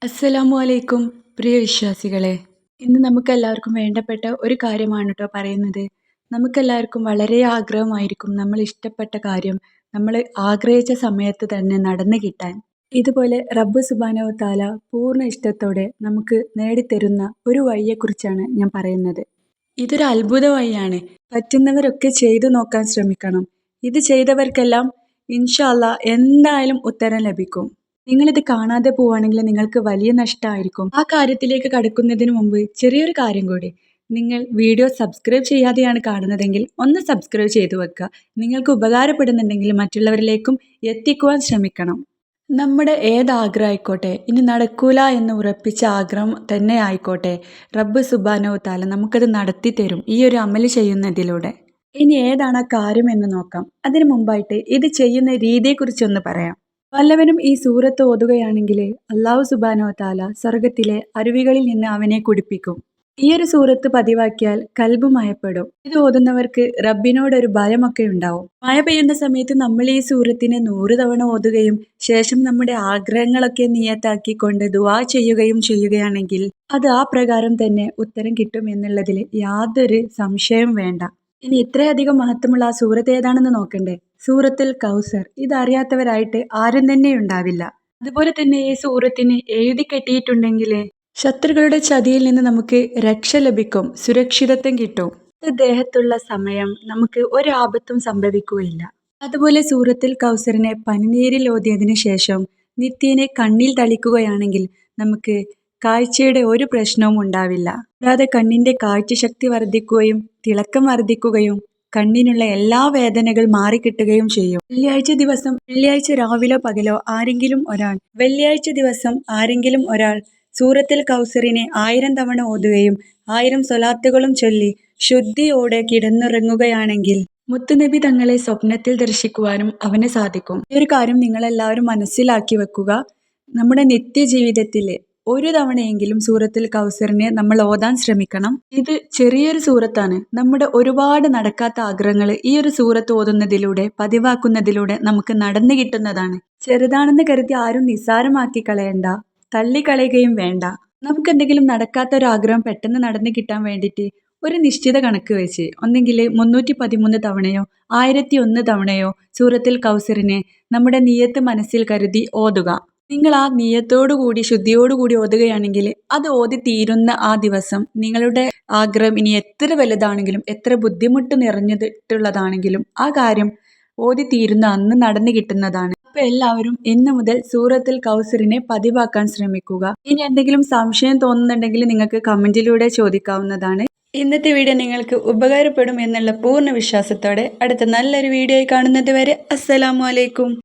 അസ്സലാമു അലൈക്കും പ്രിയ വിശ്വാസികളെ. ഇന്ന് നമുക്കെല്ലാവർക്കും വേണ്ടപ്പെട്ട ഒരു കാര്യമാണ് ട്ടോ പറയുന്നത്. നമുക്കെല്ലാവർക്കും വളരെ ആഗ്രഹമായിരിക്കും നമ്മൾ ഇഷ്ടപ്പെട്ട കാര്യം നമ്മൾ ആഗ്രഹിച്ച സമയത്ത് തന്നെ നടന്നു കിട്ടാൻ. ഇതുപോലെ റബ്ബ് സുബ്ഹാനഹു വ തആല പൂർണ്ണ ഇഷ്ടത്തോടെ നമുക്ക് നേടിത്തരുന്ന ഒരു വഴിയെക്കുറിച്ചാണ് ഞാൻ പറയുന്നത്. ഇതൊരു അത്ഭുത വഴിയാണ്. പറ്റുന്നവരൊക്കെ ചെയ്തു നോക്കാൻ ശ്രമിക്കണം. ഇത് ചെയ്തവർക്കെല്ലാം ഇൻഷാ അല്ലാ എന്തായാലും ഉത്തരം ലഭിക്കും. നിങ്ങളിത് കാണാതെ പോവുകയാണെങ്കിൽ നിങ്ങൾക്ക് വലിയ നഷ്ടമായിരിക്കും. ആ കാര്യത്തിലേക്ക് കടക്കുന്നതിന് മുമ്പ് ചെറിയൊരു കാര്യം കൂടി. നിങ്ങൾ വീഡിയോ സബ്സ്ക്രൈബ് ചെയ്യാതെയാണ് കാണുന്നതെങ്കിൽ ഒന്ന് സബ്സ്ക്രൈബ് ചെയ്തു വെക്കുക. നിങ്ങൾക്ക് ഉപകാരപ്പെടുന്നുണ്ടെങ്കിൽ മറ്റുള്ളവരിലേക്കും എത്തിക്കുവാൻ ശ്രമിക്കണം. നമ്മുടെ ഏത് ആഗ്രഹം ആയിക്കോട്ടെ, ഇനി നടക്കൂല എന്ന് ഉറപ്പിച്ച ആഗ്രഹം തന്നെ ആയിക്കോട്ടെ, റബ്ബ് സുബ്ഹാനഹു വ തആല നമുക്കത് നടത്തി തരും ഈ ഒരു അമല് ചെയ്യുന്നതിലൂടെ. ഇനി ഏതാണ് ആ കാര്യം എന്ന് നോക്കാം. അതിനു മുമ്പായിട്ട് ഇത് ചെയ്യുന്ന രീതിയെക്കുറിച്ചൊന്ന് പറയാം. വല്ലവനും ഈ സൂറത്ത് ഓതുകയാണെങ്കിൽ അല്ലാഹു സുബ്ഹാനഹു വ തആല സ്വർഗ്ഗത്തിലെ അരുവികളിൽ നിന്ന് അവനെ കുടിപ്പിക്കും. ഈ ഒരു സൂറത്ത് പതിവാക്കിയാൽ കൽബ് മയപ്പെടും. ഇത് ഓതുന്നവർക്ക് റബ്ബിനോടൊരു ഭയമൊക്കെ ഉണ്ടാവും. മഴ പെയ്യുന്ന സമയത്ത് നമ്മൾ ഈ സൂറത്തിനെ 100 തവണ ഓതുകയും ശേഷം നമ്മുടെ ആഗ്രഹങ്ങളൊക്കെ നിയത്താക്കിക്കൊണ്ട് ദുആ ചെയ്യുകയും ചെയ്യുകയാണെങ്കിൽ അത് ആ പ്രകാരം തന്നെ ഉത്തരം കിട്ടും എന്നുള്ളതിൽ യാതൊരു സംശയവും വേണ്ട. ഇനി ഇത്രയധികം മഹത്വമുള്ള ആ സൂറത്ത് ഏതാണെന്ന് നോക്കണ്ടേ? സൂറത്തുൽ കൗസർ. ഇതറിയാത്തവരായിട്ട് ആരും തന്നെ ഉണ്ടാവില്ല. അതുപോലെ തന്നെ ഈ സൂറത്തിന് എഴുതി കെട്ടിയിട്ടുണ്ടെങ്കിൽ ശത്രുക്കളുടെ ചതിയിൽ നിന്ന് നമുക്ക് രക്ഷ ലഭിക്കും, സുരക്ഷിതത്വം കിട്ടും. ദേഹത്തുള്ള സമയം നമുക്ക് ഒരു ആപത്തും സംഭവിക്കുകയില്ല. അതുപോലെ സൂറത്തുൽ കൗസറിനെ പനിനീരിൽ ഓതിയതിനു ശേഷം നിത്യേനെ കണ്ണിൽ തളിക്കുകയാണെങ്കിൽ നമുക്ക് കാഴ്ചയുടെ ഒരു പ്രശ്നവും ഉണ്ടാവില്ല. കൂടാതെ കണ്ണിന്റെ കാഴ്ചശക്തി വർദ്ധിക്കുകയും തിളക്കം വർദ്ധിക്കുകയും കണ്ണിനുള്ള എല്ലാ വേദനകൾ മാറിക്കിട്ടുകയും ചെയ്യും. വെള്ളിയാഴ്ച രാവിലോ പകലോ ആരെങ്കിലും ഒരാൾ സൂറത്തുൽ കൗസറിനെ 1000 തവണ ഓതുകയും 1000 സ്വലാത്തുകളും ചൊല്ലി ശുദ്ധിയോടെ കിടന്നുറങ്ങുകയാണെങ്കിൽ മുത്തുനബി തങ്ങളെ സ്വപ്നത്തിൽ ദർശിക്കുവാനും അവന് സാധിക്കും. ഈ ഒരു കാര്യം നിങ്ങളെല്ലാവരും മനസ്സിലാക്കി വെക്കുക. നമ്മുടെ നിത്യജീവിതത്തിൽ ഒരു തവണയെങ്കിലും സൂറത്തുൽ കൗസറിനെ നമ്മൾ ഓതാൻ ശ്രമിക്കണം. ഇത് ചെറിയൊരു സൂറത്താണ്. നമ്മുടെ ഒരുപാട് നടക്കാത്ത ആഗ്രഹങ്ങൾ ഈ ഒരു സൂറത്ത് ഓതുന്നതിലൂടെ പതിവാക്കുന്നതിലൂടെ നമുക്ക് നടന്നു കിട്ടുന്നതാണ്. ചെറുതാണെന്ന് കരുതി ആരും നിസ്സാരമാക്കി കളയണ്ട, തള്ളിക്കളയുകയും വേണ്ട. നമുക്ക് എന്തെങ്കിലും നടക്കാത്ത ഒരു ആഗ്രഹം പെട്ടെന്ന് നടന്നു കിട്ടാൻ വേണ്ടിയിട്ട് ഒരു നിശ്ചിത കണക്ക് വെച്ച് ഒന്നെങ്കിൽ 313 തവണയോ 1001 തവണയോ സൂറത്തുൽ കൗസറിനെ നമ്മുടെ നിയത്ത് മനസ്സിൽ കരുതി ഓതുക. നിങ്ങൾ ആ നിയത്തോടുകൂടി ശുദ്ധിയോടുകൂടി ഓതുകയാണെങ്കിൽ അത് ഓതി തീരുന്ന ആ ദിവസം നിങ്ങളുടെ ആഗ്രഹം ഇനി എത്ര വലുതാണെങ്കിലും എത്ര ബുദ്ധിമുട്ട് നിറഞ്ഞിട്ടുള്ളതാണെങ്കിലും ആ കാര്യം ഓതി തീരുന്ന അന്ന് നടന്നു കിട്ടുന്നതാണ്. അപ്പോൾ എല്ലാവരും ഇന്ന് മുതൽ സൂറത്തുൽ കൗസറിനെ പതിവാക്കാൻ ശ്രമിക്കുക. ഇനി എന്തെങ്കിലും സംശയം തോന്നുന്നുണ്ടെങ്കിൽ നിങ്ങൾക്ക് കമന്റിലൂടെ ചോദിക്കാവുന്നതാണ്. ഇന്നത്തെ വീഡിയോ നിങ്ങൾക്ക് ഉപകാരപ്പെടും എന്നുള്ള പൂർണ്ണ വിശ്വാസത്തോടെ അടുത്ത നല്ലൊരു വീഡിയോ കാണുന്നത് വരെ അസ്സലാമു അലൈക്കും.